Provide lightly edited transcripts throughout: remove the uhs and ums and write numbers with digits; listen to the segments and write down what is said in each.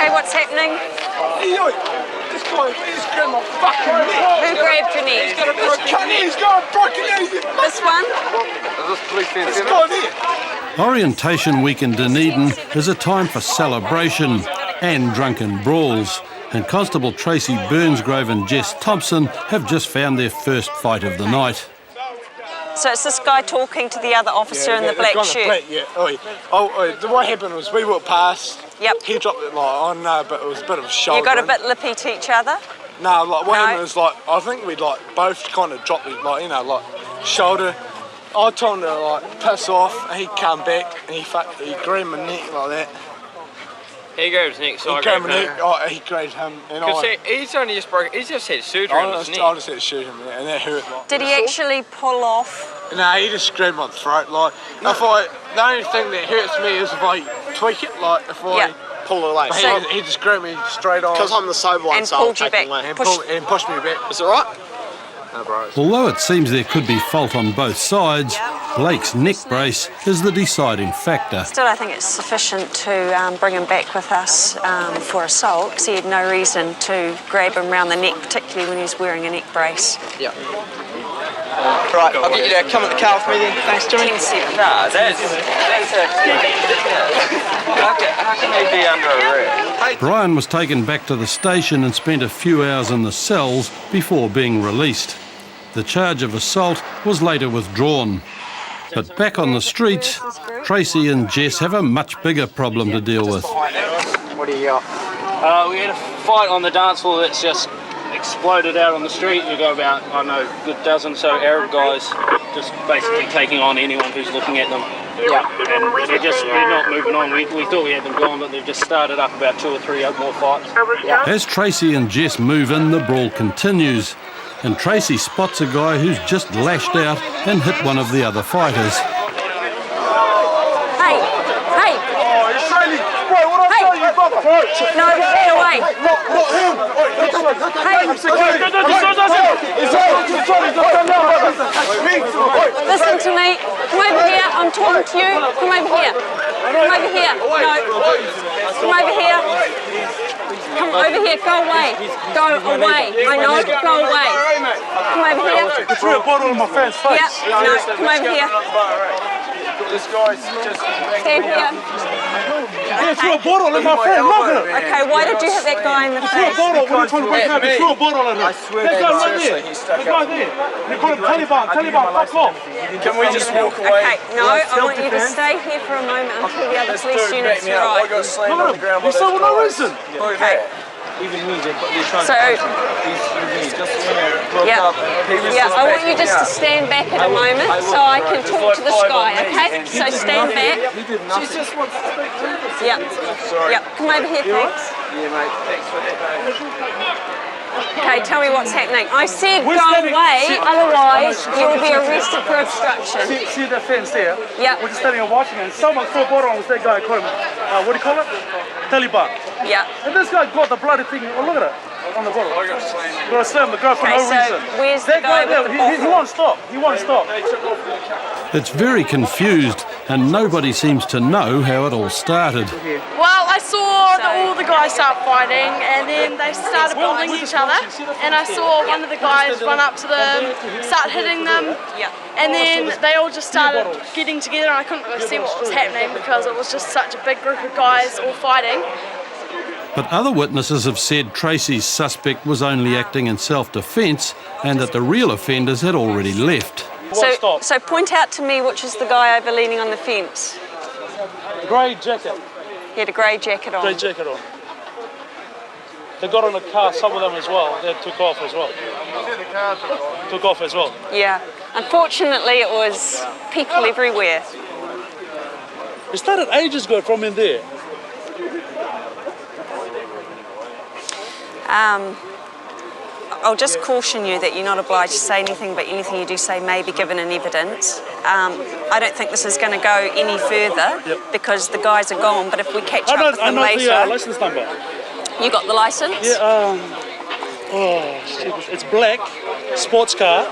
Okay, what's happening? This guy, he's grabbed my fucking neck. Who grabbed your neck? He's got a broken neck. This one? This guy there. Orientation week in Dunedin is a time for celebration and drunken brawls, and Constable Tracy Burnsgrove and Jess Thompson have just found their first fight of the night. So it's this guy talking to the other officer in the black shirt? What happened was we walked past. Yep. He dropped it but it was a bit of a shoulder. You got a bit lippy to each other? No, what happened was I think we both kind of dropped it, shoulder. I told him to piss off, and he come back and he grabbed my neck like that. He grabbed his neck, so he grabbed my neck. He grabbed him, and he's only just broken. He's just had surgery on his neck. I just had to shoot him, and that hurt. Did he actually pull off? No, he just grabbed my throat. The only thing that hurts me is if I tweak it, if I pull it away. He just grabbed me straight on. Because I'm the sober one, and so I'll take him away. And pushed me back. Is it right? No, bro. Although it seems there could be fault on both sides, Blake's neck brace is the deciding factor. Still, I think it's sufficient to bring him back with us for assault, because he had no reason to grab him round the neck, particularly when he's wearing a neck brace. Yeah. Right, I'll get you to come in the car with me then. Thanks, Jimmy. Nah, that's how can they be under arrest? Brian was taken back to the station and spent a few hours in the cells before being released. The charge of assault was later withdrawn. But back on the streets, Tracy and Jess have a much bigger problem to deal with. What do you got? We had a fight on the dance floor that's just exploded out on the street. We got about, a good dozen so Arab guys just basically taking on anyone who's looking at them. Yeah. And they're not moving on. We thought we had them gone, but they've just started up about 2 or 3 more fights. Yeah. As Tracy and Jess move in, the brawl continues, and Tracy spots a guy who's just lashed out and hit one of the other fighters. Hey! Oh, it's really... Bro, what I tell you, brother? No, get away! Not him! Hey! Listen to me. Come over here. I'm talking to you. Come over here. Come over here. No. Come over here. Come over here. Go away. Go away. I know. Go away. Come over here. You threw a bottle in my fan's face. Yeah. No. Come over here. This guy's just... Stand here. He threw a bottle in my face. Look at it. Okay, why did you hit that guy in the face? What are you trying to break up? He threw a bottle at him. I swear that guy right there. The guy there. They call him Taliban. Fuck off. Can we just walk away? Okay, no, I want you to stay here for a moment until the other police units arrive. I got slammed on the ground. He's so for no reason. Okay. Even me, they're trying So, broke up. I want you just to stand back at a moment so I can talk to this guy, okay? So stand back. She just wants to speak to us. Yep. Come over here, thanks. Yeah, mate. Thanks for that. Okay, tell me what's happening. I said go away, otherwise you'll be arrested for obstruction. See the fence there? Yep. We're just standing and watching it, and someone threw a bottle on that guy, call him, what do you call it? Taliban. Yeah. And this guy got the bloody thing, look at it, on the bottle. Got to slam the guy for no reason. Where's that the guy there, he won't stop. He won't stop. It's very confused, and nobody seems to know how it all started. Well, I saw all the guys start fighting, and then they started bullying each other, and I saw one of the guys run up to them, start hitting them, and then they all just started getting together, and I couldn't really see what was happening because it was just such a big group of guys all fighting. But other witnesses have said Tracy's suspect was only acting in self-defence and that the real offenders had already left. So point out to me which is the guy over leaning on the fence. Grey jacket. He had a grey jacket on. Grey jacket on. They got on a car, some of them as well. They took off as well. Took off as well. Yeah. Unfortunately, it was people everywhere. It started ages ago from in there. I'll just caution you that you're not obliged to say anything, but anything you do say may be given in evidence. I don't think this is going to go any further because the guys are gone, but if we catch up with them later... I know the license number. You got the license? Yeah, stupid. It's black, sports car.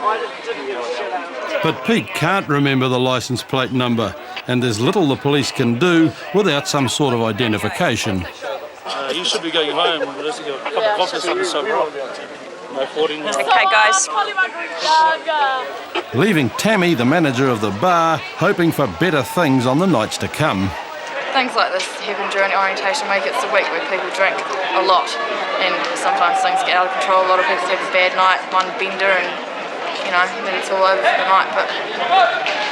But Pete can't remember the licence plate number, and there's little the police can do without some sort of identification. You should be going home. Let's get a cup of coffee or something, so bro. No 14. Okay, guys. Leaving Tammy, the manager of the bar, hoping for better things on the nights to come. Things like this happen during orientation week. It's a week where people drink a lot and sometimes things get out of control. A lot of people have a bad night, one bender, and then it's all over for the night. But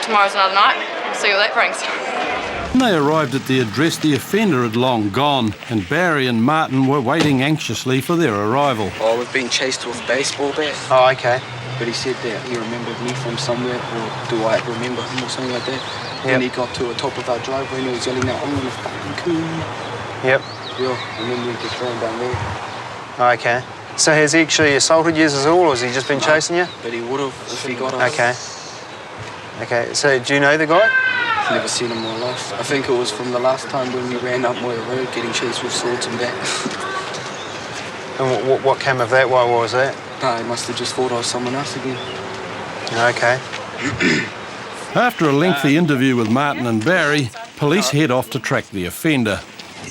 tomorrow's another night. We'll see what that brings. When they arrived at the address, the offender had long gone, and Barry and Martin were waiting anxiously for their arrival. Oh, we've been chased with a baseball bat. Oh, okay. But he said that he remembered me from somewhere, or do I remember him or something like that? Yep. And he got to the top of our driveway and he was yelling out, I'm gonna fucking kill you. Yep. Yeah, and then we just ran down there. Oh, okay. So has he actually assaulted you as all, or has he just been chasing you? But he would have if he got us. Okay. Okay, so do you know the guy? I've never seen him in my life. I think it was from the last time when we ran up Moira Road getting chased with swords and bats. And what came of that? What was that? Nah, he must have just thought I was someone else again. Okay. After a lengthy interview with Martin and Barry, police head off to track the offender.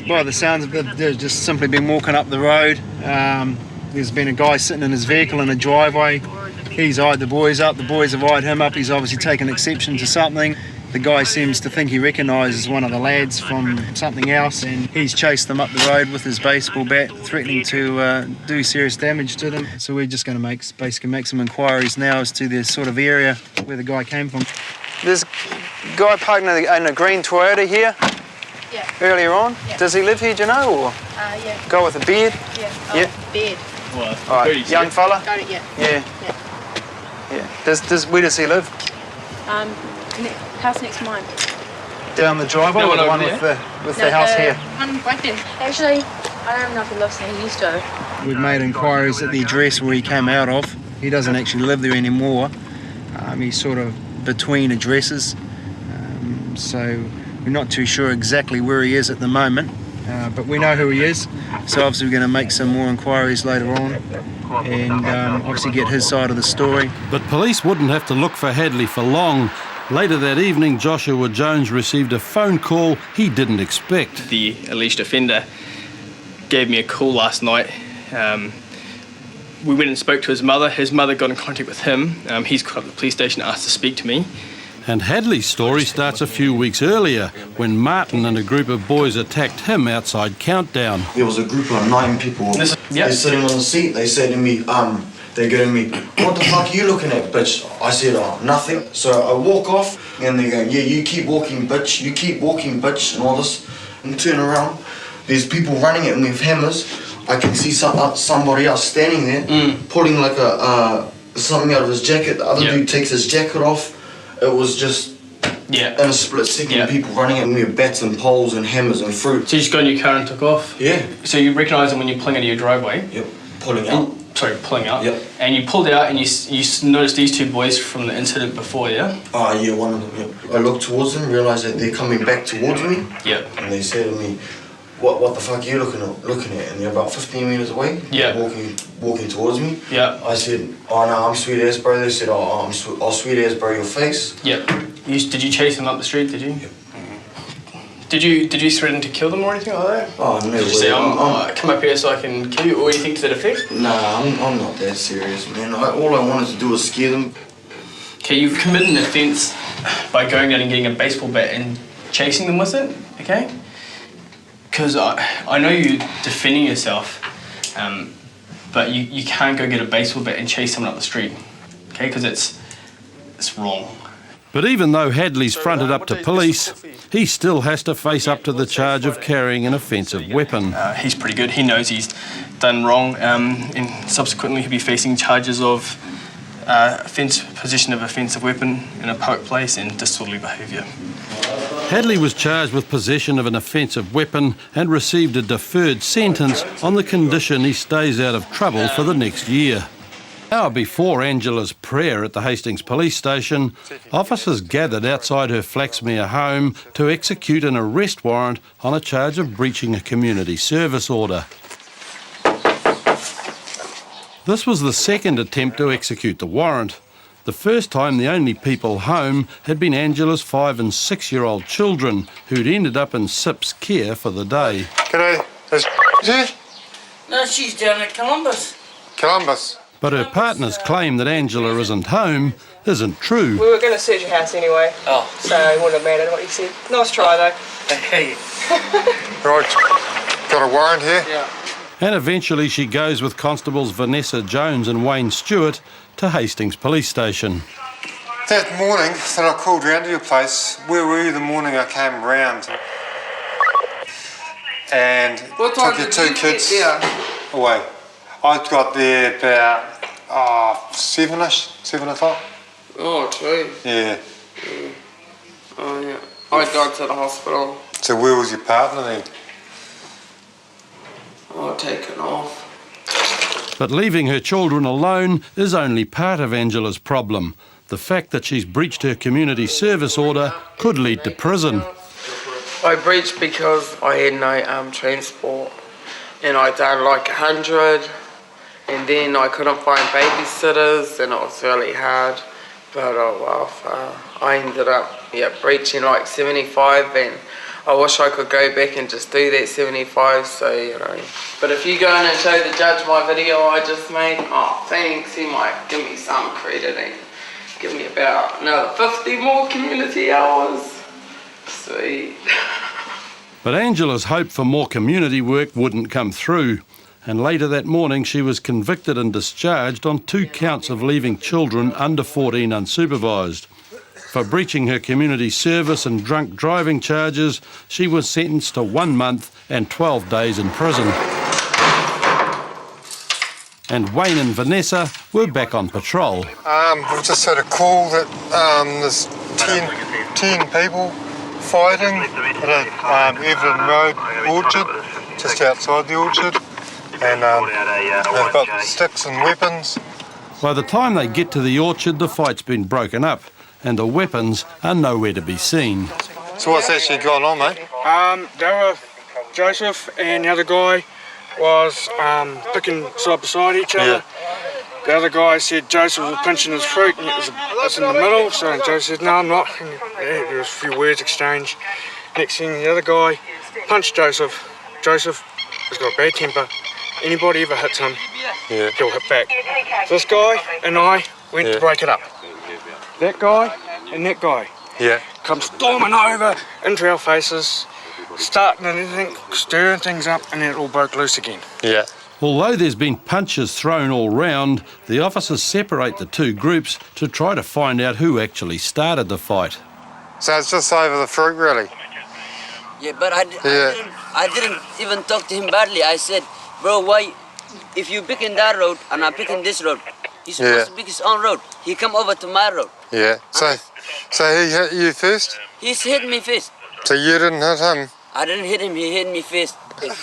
By the sounds of it, they've just simply been walking up the road. There's been a guy sitting in his vehicle in a driveway. He's eyed the boys up, the boys have eyed him up. He's obviously taken exception to something. The guy seems to think he recognises one of the lads from something else, and he's chased them up the road with his baseball bat, threatening to do serious damage to them. So we're just going to basically make some inquiries now as to the sort of area where the guy came from. There's a guy parked in a green Toyota here. Yeah. Earlier on. Yeah. Does he live here, do you know, or? Yeah. Guy with a beard? Yeah. Yeah. Beard. Well, All right. Young fella? Got it, yeah. Yeah. Yeah. Where does he live? House next to mine. Down the driveway, or the one with the house here? One right there. Actually, I don't know if he lives there. He used to. We've made inquiries at the address where he came out of. He doesn't actually live there anymore. He's sort of between addresses. So we're not too sure exactly where he is at the moment. But we know who he is. So obviously we're going to make some more inquiries later on and obviously get his side of the story. But police wouldn't have to look for Hadley for long. Later that evening, Joshua Jones received a phone call he didn't expect. The alleged offender gave me a call last night. We went and spoke to his mother. His mother got in contact with him. He's called up the police station and asked to speak to me. And Hadley's story starts a few weeks earlier when Martin and a group of boys attacked him outside Countdown. There was a group of 9 people. They're sitting on the seat. They say to me, they're going to me, what the fuck are you looking at, bitch? I said, nothing. So I walk off and they're going, yeah, you keep walking, bitch. You keep walking, bitch, and all this. And turn around. There's people running at me with hammers. I can see somebody else standing there, pulling like something out of his jacket. The other dude takes his jacket off. It was just in a split second, people running at me with bats and poles and hammers and fruit. So you just got in your car and took off? Yeah. So you recognise them when you're pulling out of your driveway? Yep, pulling out. Pulling out. Yep. And you pulled out and you noticed these 2 boys from the incident before, yeah? Oh, yeah, one of them, yep. I looked towards them, realised that they're coming back towards me. Yep. And they said to me, what the fuck are you looking at? And they're about 15 metres away. Yeah. Walking towards me. Yeah. I said, oh no, I'm sweet ass bro. They said, I'll sweet ass bro your face. Yep. Did you chase them up the street, did you? Yep. Did you threaten to kill them or anything like that? Oh, no. Did you say, come up here so I can kill you, or anything to that effect? Nah, I'm not that serious, man. All I wanted to do was scare them. Okay, you've committed an offence by going down and getting a baseball bat and chasing them with it, okay? Because I know you're defending yourself, but you can't go get a baseball bat and chase someone up the street, okay? Because it's wrong. But even though Hadley's fronted up to police, he still has to face up to the charge of carrying an offensive weapon. He's pretty good. He knows he's done wrong, and subsequently he'll be facing charges of possession of offensive weapon in a public place and disorderly behaviour. Hadley was charged with possession of an offensive weapon and received a deferred sentence on the condition he stays out of trouble for the next year. An hour before Angela's prayer at the Hastings police station, officers gathered outside her Flaxmere home to execute an arrest warrant on a charge of breaching a community service order. This was the second attempt to execute the warrant. The first time, the only people home had been Angela's 5- and 6-year-old children, who'd ended up in SIP's care for the day. G'day. Yeah? No, she's down at Columbus. Columbus. But her partner's claim that Angela isn't home isn't true. We were going to search your house anyway. Oh. So it wouldn't have mattered what you said. Nice try though. Hey. Right. Got a warrant here? Yeah. And eventually she goes with Constables Vanessa Jones and Wayne Stewart to Hastings Police Station. That morning that I called round to your place, where were you the morning I came round? And took your two kids away. I got there about 7-ish, 7 o'clock. Oh, true. Yeah. Oh, yeah. I got to the hospital. So where was your partner then? Oh, taken off. But leaving her children alone is only part of Angela's problem. The fact that she's breached her community service order could lead to prison. I breached because I had no transport, and I done like 100, and then I couldn't find babysitters, and it was really hard. But oh well, I ended up breaching like 75, and I wish I could go back and just do that 75, so you know. But if you go in and show the judge my video I just made, oh thanks, he might give me some credit and give me about another 50 more community hours. Sweet. But Angela's hope for more community work wouldn't come through, and later that morning she was convicted and discharged on 2 counts of leaving children under 14 unsupervised. For breaching her community service and drunk driving charges, she was sentenced to 1 month and 12 days in prison. And Wayne and Vanessa were back on patrol. We've just had a call that there's 10 people fighting at Evelyn Road Orchard, just outside the orchard, and they've got sticks and weapons. By the time they get to the orchard, the fight's been broken up and the weapons are nowhere to be seen. So what's actually gone on, mate? They were, Joseph and the other guy was picking side beside each other. Yeah. The other guy said Joseph was pinching his fruit and it was in the middle, so Joseph said, no, I'm not. And there was a few words exchanged. Next thing, the other guy punched Joseph. Joseph has got a bad temper. Anybody ever hits him, he'll hit back. This guy and I went to break it up. That guy and that guy come storming over into our faces, starting anything, stirring things up, and then it all broke loose again. Yeah. Although there's been punches thrown all round, the officers separate the 2 groups to try to find out who actually started the fight. So it's just over the fruit, really? Yeah, but I didn't even talk to him badly. I said, bro, why, if you pick in that road and I pick in this road, he's supposed to pick his own road. He come over to my road. Yeah. So he hit you first? He's hit me first. So you didn't hit him? I didn't hit him, he hit me first.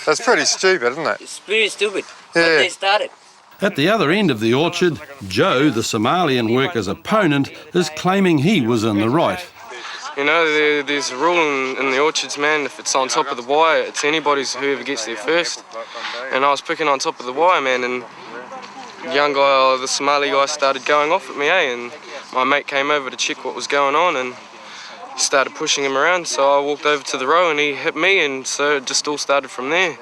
That's pretty stupid, isn't it? It's pretty stupid. Yeah. But they started. At the other end of the orchard, Joe, the Somalian worker's opponent, is claiming he was in the right. You know, there's a rule in the orchards, man, if it's on top of the wire, it's anybody's whoever gets there first. And I was picking on top of the wire, man, and the young guy, the Somali guy, started going off at me, and my mate came over to check what was going on, and started pushing him around, so I walked over to the row and he hit me, and so it just all started from there.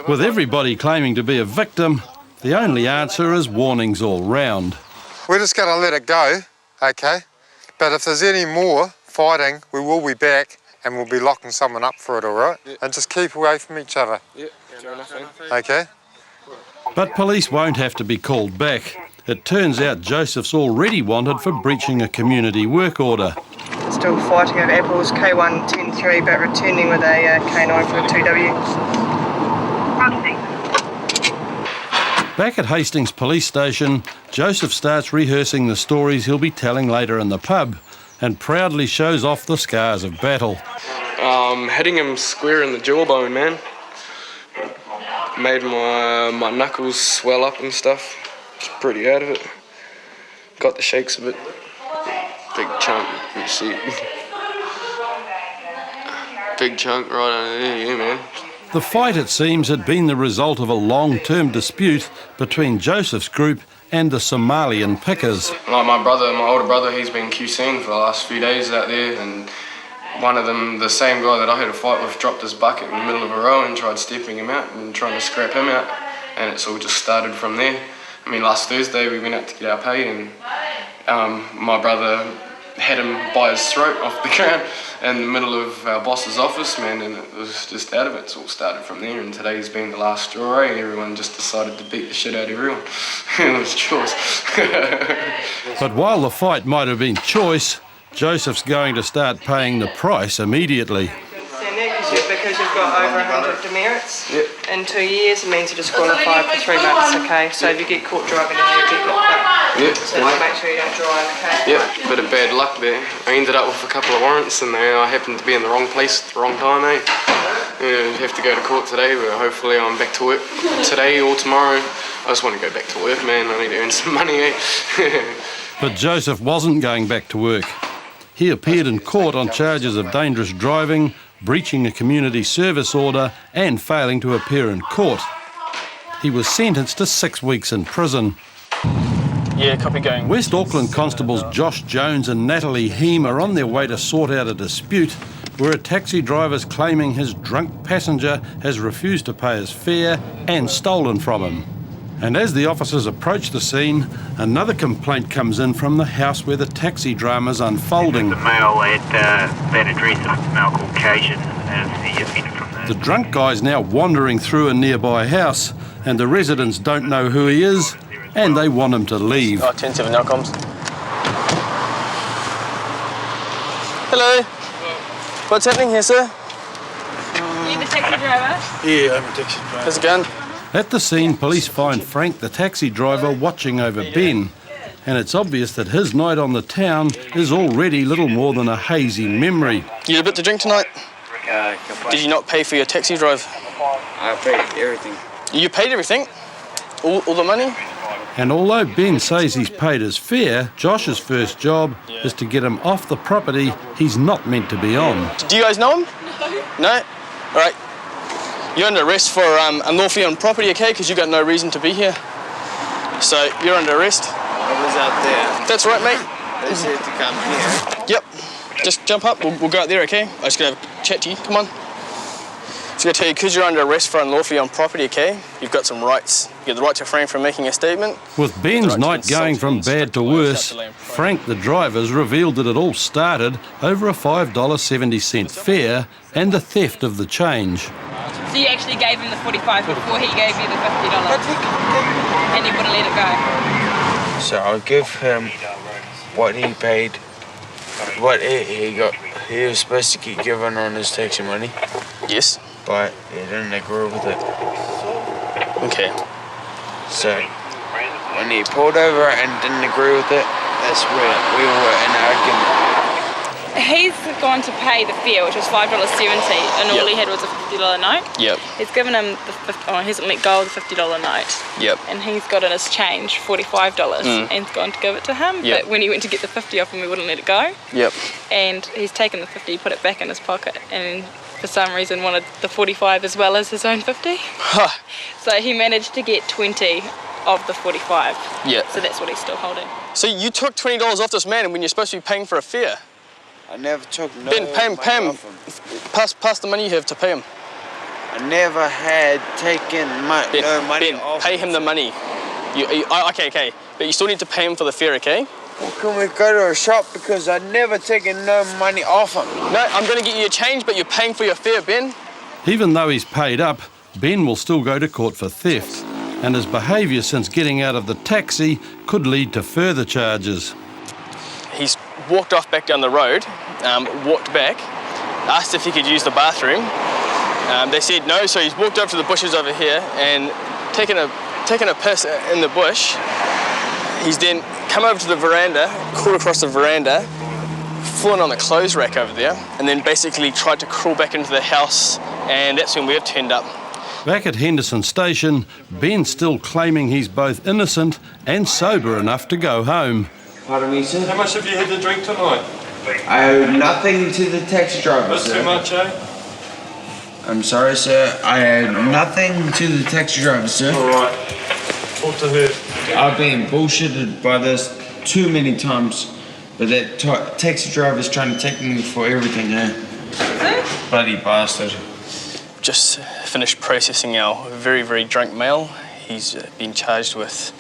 With everybody claiming to be a victim, the only answer is warnings all round. We're just going to let it go, okay? But if there's any more fighting, we will be back and we'll be locking someone up for it, all right? Yeah. And just keep away from each other. Yeah, fair enough, man. Okay? But police won't have to be called back. It turns out Joseph's already wanted for breaching a community work order. Still fighting over apples, K1 10-3, but returning with a K9 for a 2W. Back at Hastings Police Station, Joseph starts rehearsing the stories he'll be telling later in the pub and proudly shows off the scars of battle. Hitting him square in the jawbone, man. Made my knuckles swell up and stuff. Pretty out of it. Got the shakes a bit. Big chunk, you see. Big chunk right under there, yeah, man. The fight, it seems, had been the result of a long-term dispute between Joseph's group and the Somalian pickers. Like my older brother, he's been QCing for the last few days out there, and one of them, the same guy that I had a fight with, dropped his bucket in the middle of a row and tried stepping him out and trying to scrap him out, and it's all just started from there. I mean, last Thursday we went out to get our pay, and my brother had him by his throat off the ground in the middle of our boss's office, man, and it was just out of it. It's all started from there, and today's been the last straw, and everyone just decided to beat the shit out of everyone. It was choice. But while the fight might have been choice, Joseph's going to start paying the price immediately. Because you've got over 100 demerits in 2 years, it means you're disqualified for 3 months, okay? So if you get caught driving, you'll get locked up. So just make sure you don't drive, okay? Bit of bad luck there. I ended up with a couple of warrants, and I happened to be in the wrong place at the wrong time, eh? I have to go to court today, but hopefully I'm back to work today or tomorrow. I just want to go back to work, man. I need to earn some money, eh? But Joseph wasn't going back to work. He appeared in court on charges of dangerous driving, breaching a community service order and failing to appear in court. He was sentenced to 6 weeks in prison. Yeah, copy going. West Auckland constables Josh Jones and Natalie Heem are on their way to sort out a dispute where a taxi driver's claiming his drunk passenger has refused to pay his fare and stolen from him. And as the officers approach the scene, another complaint comes in from the house where the taxi drama's unfolding. The male at that address of a male called Cajun as the offender from there. The drunk guy's now wandering through a nearby house, and the residents don't know who he is, and they want him to leave. 10-7 now comes. Hello. What's happening here, sir? Are you the taxi driver? Yeah, I'm a taxi driver. How's it going? At the scene, police find Frank, the taxi driver, watching over Ben, and it's obvious that his night on the town is already little more than a hazy memory. You had a bit to drink tonight? Did you not pay for your taxi drive? I paid everything. You paid everything? All the money? And although Ben says he's paid his fare, Josh's first job is to get him off the property he's not meant to be on. Do you guys know him? No? All right. You're under arrest for unlawfully on property, okay? Because you got no reason to be here. So you're under arrest. I was out there. That's right, mate. They said to come here. Yep. Just jump up. We'll go out there, okay? I'm just gonna have a chat to you. Come on. Just gonna tell you, because you're under arrest for unlawfully on property, okay? You've got some rights. You have the right to refrain from making a statement. With Ben's night going from bad to worse, Frank, the driver's, revealed that it all started over a $5.70 fare and the theft of the change. So you actually gave him the 45 before he gave you the $50, and he wouldn't let it go. So I'll give him what he paid, what he got. He was supposed to get given on his taxi money. Yes. But he didn't agree with it. Okay. So when he pulled over and didn't agree with it, that's where we were in an argument. He's gone to pay the fare, which was $5.70, and all he had was a $50 note. Yep. He's given him he hasn't let go of the $50 note. Yep. And he's got in his change $45 and he's gone to give it to him. Yep. But when he went to get the 50 off him, he wouldn't let it go. Yep. And he's taken the 50, put it back in his pocket, and for some reason wanted the 45 as well as his own 50. Huh. So he managed to get 20 of the 45. Yeah. So that's what he's still holding. So you took $20 off this man when you're supposed to be paying for a fare? I never took no Ben, pay him. Pass the money you have to pay him. I never had taken no money off. Pay him the money. Okay. But you still need to pay him for the fare, okay? Well, can we go to a shop, because I've never taken no money off him. No, I'm going to get you a change, but you're paying for your fare, Ben. Even though he's paid up, Ben will still go to court for theft, and his behaviour since getting out of the taxi could lead to further charges. He's walked off back down the road, walked back, asked if he could use the bathroom. They said no, so he's walked over to the bushes over here and taken a piss in the bush. He's then come over to the veranda, crawled across the veranda, fallen on the clothes rack over there, and then basically tried to crawl back into the house, and that's when we have turned up. Back at Henderson Station, Ben's still claiming he's both innocent and sober enough to go home. Pardon me, sir? How much have you had to drink tonight? I owe nothing to the taxi driver, That's sir. too much, eh? I'm sorry, sir. I owe nothing to the taxi driver, sir. Alright. What to her? I've been bullshitted by this too many times, but that taxi driver's trying to take me for everything, eh? Bloody bastard. Just finished processing our very, very drunk male. He's been charged with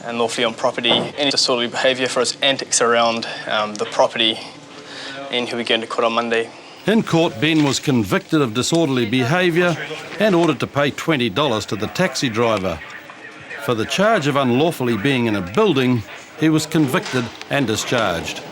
unlawfully on property and disorderly behaviour for his antics around the property, and he'll be going to court on Monday. In court, Ben was convicted of disorderly behaviour and ordered to pay $20 to the taxi driver. For the charge of unlawfully being in a building, he was convicted and discharged.